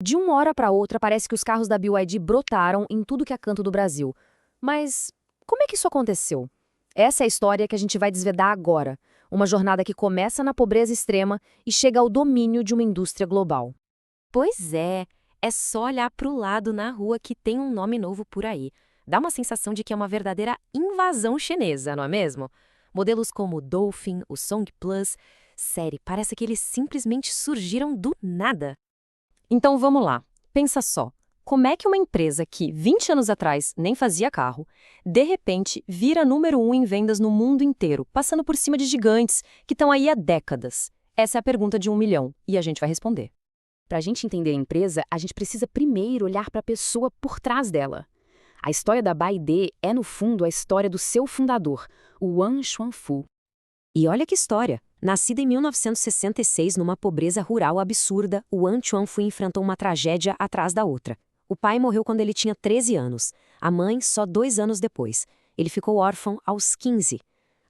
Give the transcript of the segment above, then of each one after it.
De uma hora para outra, parece que os carros da BYD brotaram em tudo que é canto do Brasil. Mas como é que isso aconteceu? Essa é a história que a gente vai desvendar agora. Uma jornada que começa na pobreza extrema e chega ao domínio de uma indústria global. Pois é só olhar para o lado na rua que tem um nome novo por aí. Dá uma sensação de que é uma verdadeira invasão chinesa, não é mesmo? Modelos como o Dolphin, o Song Plus, sério, parece que eles simplesmente surgiram do nada. Então vamos lá, pensa só. Como é que uma empresa que 20 anos atrás nem fazia carro, de repente vira número 1 em vendas no mundo inteiro, passando por cima de gigantes que estão aí há décadas? Essa é a pergunta de 1 milhão e a gente vai responder. Para a gente entender a empresa, a gente precisa primeiro olhar para a pessoa por trás dela. A história da BYD é, no fundo, a história do seu fundador, o Wang Xuanfu. E olha que história! Nascida em 1966 numa pobreza rural absurda, o Wang Chuanfu enfrentou uma tragédia atrás da outra. O pai morreu quando ele tinha 13 anos, a mãe só 2 anos depois. Ele ficou órfão aos 15.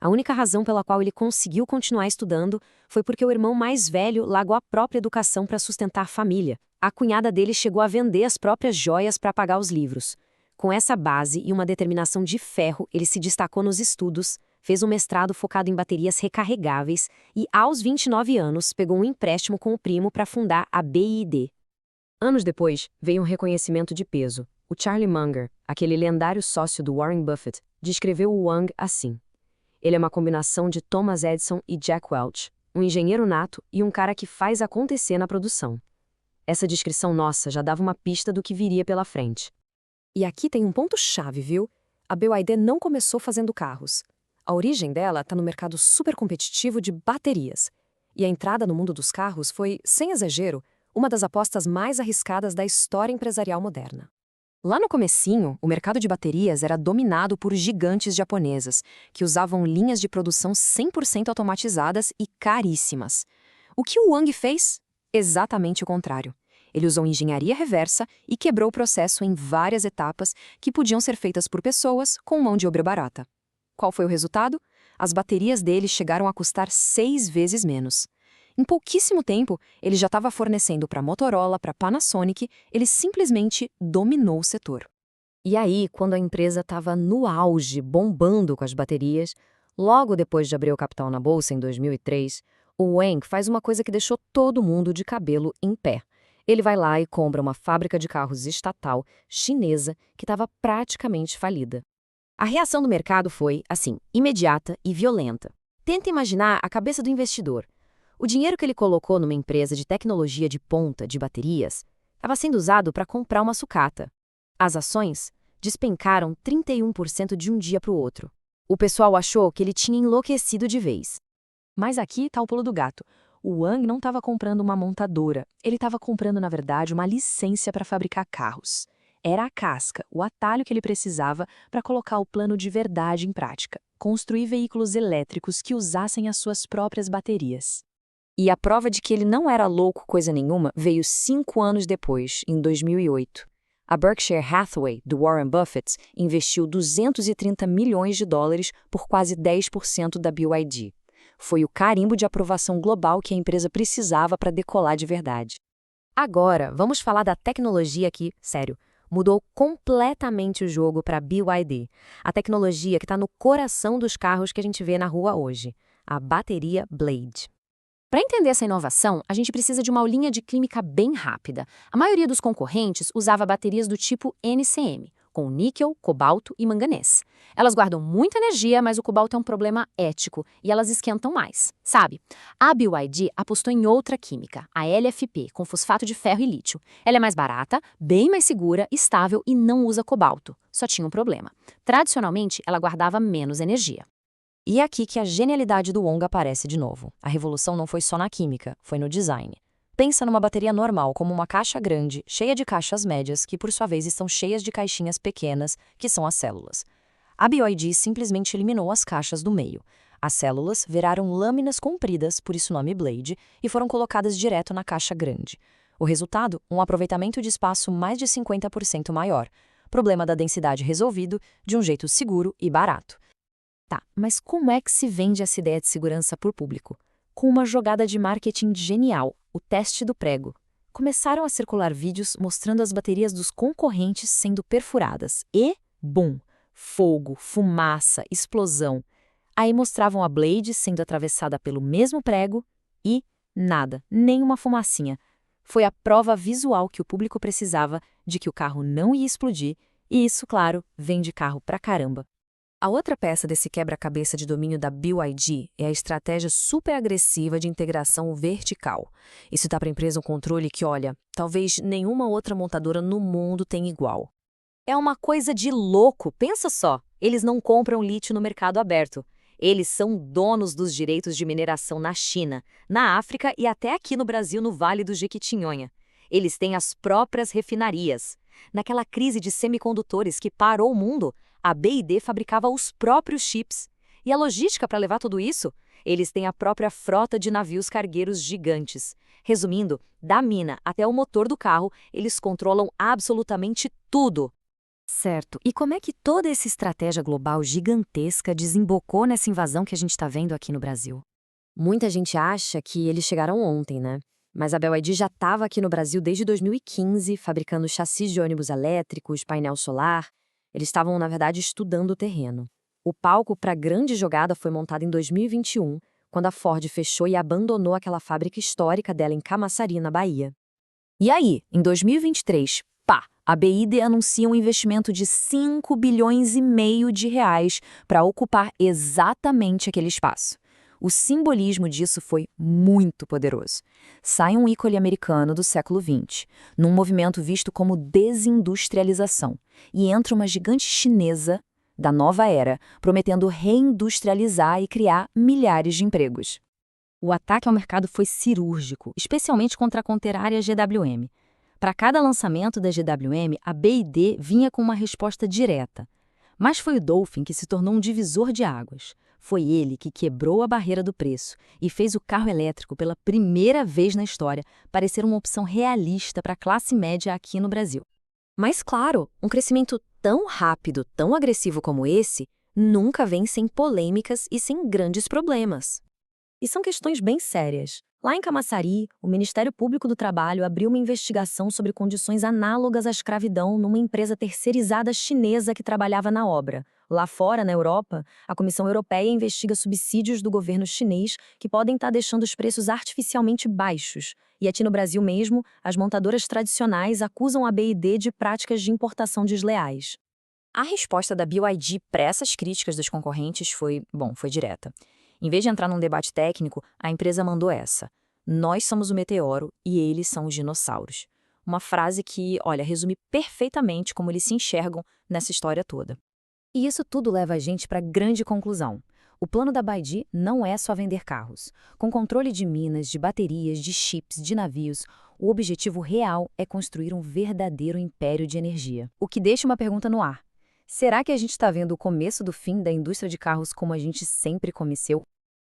A única razão pela qual ele conseguiu continuar estudando foi porque o irmão mais velho largou a própria educação para sustentar a família. A cunhada dele chegou a vender as próprias joias para pagar os livros. Com essa base e uma determinação de ferro, ele se destacou nos estudos, fez um mestrado focado em baterias recarregáveis e, aos 29 anos, pegou um empréstimo com o primo para fundar a BYD. Anos depois, veio um reconhecimento de peso. O Charlie Munger, aquele lendário sócio do Warren Buffett, descreveu o Wang assim: ele é uma combinação de Thomas Edison e Jack Welch, um engenheiro nato e um cara que faz acontecer na produção. Essa descrição nossa já dava uma pista do que viria pela frente. E aqui tem um ponto-chave, viu? A BYD não começou fazendo carros. A origem dela está no mercado super competitivo de baterias. E a entrada no mundo dos carros foi, sem exagero, uma das apostas mais arriscadas da história empresarial moderna. Lá no comecinho, o mercado de baterias era dominado por gigantes japonesas, que usavam linhas de produção 100% automatizadas e caríssimas. O que o Wang fez? Exatamente o contrário. Ele usou engenharia reversa e quebrou o processo em várias etapas que podiam ser feitas por pessoas com mão de obra barata. Qual foi o resultado? As baterias dele chegaram a custar 6 vezes menos. Em pouquíssimo tempo, ele já estava fornecendo para Motorola, para Panasonic, ele simplesmente dominou o setor. E aí, quando a empresa estava no auge, bombando com as baterias, logo depois de abrir o capital na bolsa em 2003, o Wang faz uma coisa que deixou todo mundo de cabelo em pé. Ele vai lá e compra uma fábrica de carros estatal chinesa que estava praticamente falida. A reação do mercado foi, assim, imediata e violenta. Tenta imaginar a cabeça do investidor. O dinheiro que ele colocou numa empresa de tecnologia de ponta de baterias estava sendo usado para comprar uma sucata. As ações despencaram 31% de um dia para o outro. O pessoal achou que ele tinha enlouquecido de vez. Mas aqui está o pulo do gato. O Wang não estava comprando uma montadora, ele estava comprando, na verdade, uma licença para fabricar carros. Era a casca, o atalho que ele precisava para colocar o plano de verdade em prática, construir veículos elétricos que usassem as suas próprias baterias. E a prova de que ele não era louco coisa nenhuma veio 5 anos depois, em 2008. A Berkshire Hathaway, do Warren Buffett, investiu 230 milhões de dólares por quase 10% da BYD. Foi o carimbo de aprovação global que a empresa precisava para decolar de verdade. Agora, vamos falar da tecnologia que, sério, mudou completamente o jogo para a BYD. A tecnologia que está no coração dos carros que a gente vê na rua hoje, a bateria Blade. Para entender essa inovação, a gente precisa de uma aulinha de química bem rápida. A maioria dos concorrentes usava baterias do tipo NCM, com níquel, cobalto e manganês. Elas guardam muita energia, mas o cobalto é um problema ético e elas esquentam mais, sabe? A BYD apostou em outra química, a LFP, com fosfato de ferro e lítio. Ela é mais barata, bem mais segura, estável e não usa cobalto. Só tinha um problema. Tradicionalmente, ela guardava menos energia. E é aqui que a genialidade do Wang aparece de novo. A revolução não foi só na química, foi no design. Pensa numa bateria normal, como uma caixa grande, cheia de caixas médias, que por sua vez estão cheias de caixinhas pequenas, que são as células. A BYD simplesmente eliminou as caixas do meio. As células viraram lâminas compridas, por isso o nome Blade, e foram colocadas direto na caixa grande. O resultado? Um aproveitamento de espaço mais de 50% maior. Problema da densidade resolvido, de um jeito seguro e barato. Tá, mas como é que se vende essa ideia de segurança para o público? Com uma jogada de marketing genial, o teste do prego. começaram a circular vídeos mostrando as baterias dos concorrentes sendo perfuradas. E, bum! Fogo, fumaça, explosão. Aí mostravam a Blade sendo atravessada pelo mesmo prego e nada, nem uma fumacinha. Foi a prova visual que o público precisava de que o carro não ia explodir, e isso, claro, vem de carro pra caramba. A outra peça desse quebra-cabeça de domínio da BYD é a estratégia super agressiva de integração vertical. Isso dá para a empresa um controle que, olha, talvez nenhuma outra montadora no mundo tenha igual. É uma coisa de louco, pensa só. Eles não compram lítio no mercado aberto. Eles são donos dos direitos de mineração na China, na África e até aqui no Brasil, no Vale do Jequitinhonha. Eles têm as próprias refinarias. Naquela crise de semicondutores que parou o mundo, a BYD fabricava os próprios chips. E a logística para levar tudo isso? Eles têm a própria frota de navios cargueiros gigantes. Resumindo, da mina até o motor do carro, eles controlam absolutamente tudo. Certo. E como é que toda essa estratégia global gigantesca desembocou nessa invasão que a gente está vendo aqui no Brasil? Muita gente acha que eles chegaram ontem, né? Mas a BYD já estava aqui no Brasil desde 2015, fabricando chassis de ônibus elétricos, painel solar. Eles estavam, na verdade, estudando o terreno. O palco para a grande jogada foi montado em 2021, quando a Ford fechou e abandonou aquela fábrica histórica dela em Camaçari, na Bahia. E aí, em 2023, pá, a BYD anuncia um investimento de 5 bilhões e meio de reais para ocupar exatamente aquele espaço. O simbolismo disso foi muito poderoso. Sai um ícone americano do século XX, num movimento visto como desindustrialização, e entra uma gigante chinesa da nova era, prometendo reindustrializar e criar milhares de empregos. O ataque ao mercado foi cirúrgico, especialmente contra a conterária GWM. Para cada lançamento da GWM, a BYD vinha com uma resposta direta. Mas foi o Dolphin que se tornou um divisor de águas. Foi ele que quebrou a barreira do preço e fez o carro elétrico, pela primeira vez na história, parecer uma opção realista para a classe média aqui no Brasil. Mas claro, um crescimento tão rápido, tão agressivo como esse, nunca vem sem polêmicas e sem grandes problemas. E são questões bem sérias. Lá em Camaçari, o Ministério Público do Trabalho abriu uma investigação sobre condições análogas à escravidão numa empresa terceirizada chinesa que trabalhava na obra. Lá fora, na Europa, a Comissão Europeia investiga subsídios do governo chinês que podem estar deixando os preços artificialmente baixos. E aqui no Brasil mesmo, as montadoras tradicionais acusam a BYD de práticas de importação desleais. A resposta da BYD para essas críticas dos concorrentes foi direta. Em vez de entrar num debate técnico, a empresa mandou essa: nós somos o meteoro e eles são os dinossauros. Uma frase que, olha, resume perfeitamente como eles se enxergam nessa história toda. E isso tudo leva a gente para a grande conclusão. O plano da BYD não é só vender carros. Com controle de minas, de baterias, de chips, de navios, o objetivo real é construir um verdadeiro império de energia. O que deixa uma pergunta no ar. Será que a gente está vendo o começo do fim da indústria de carros como a gente sempre conheceu?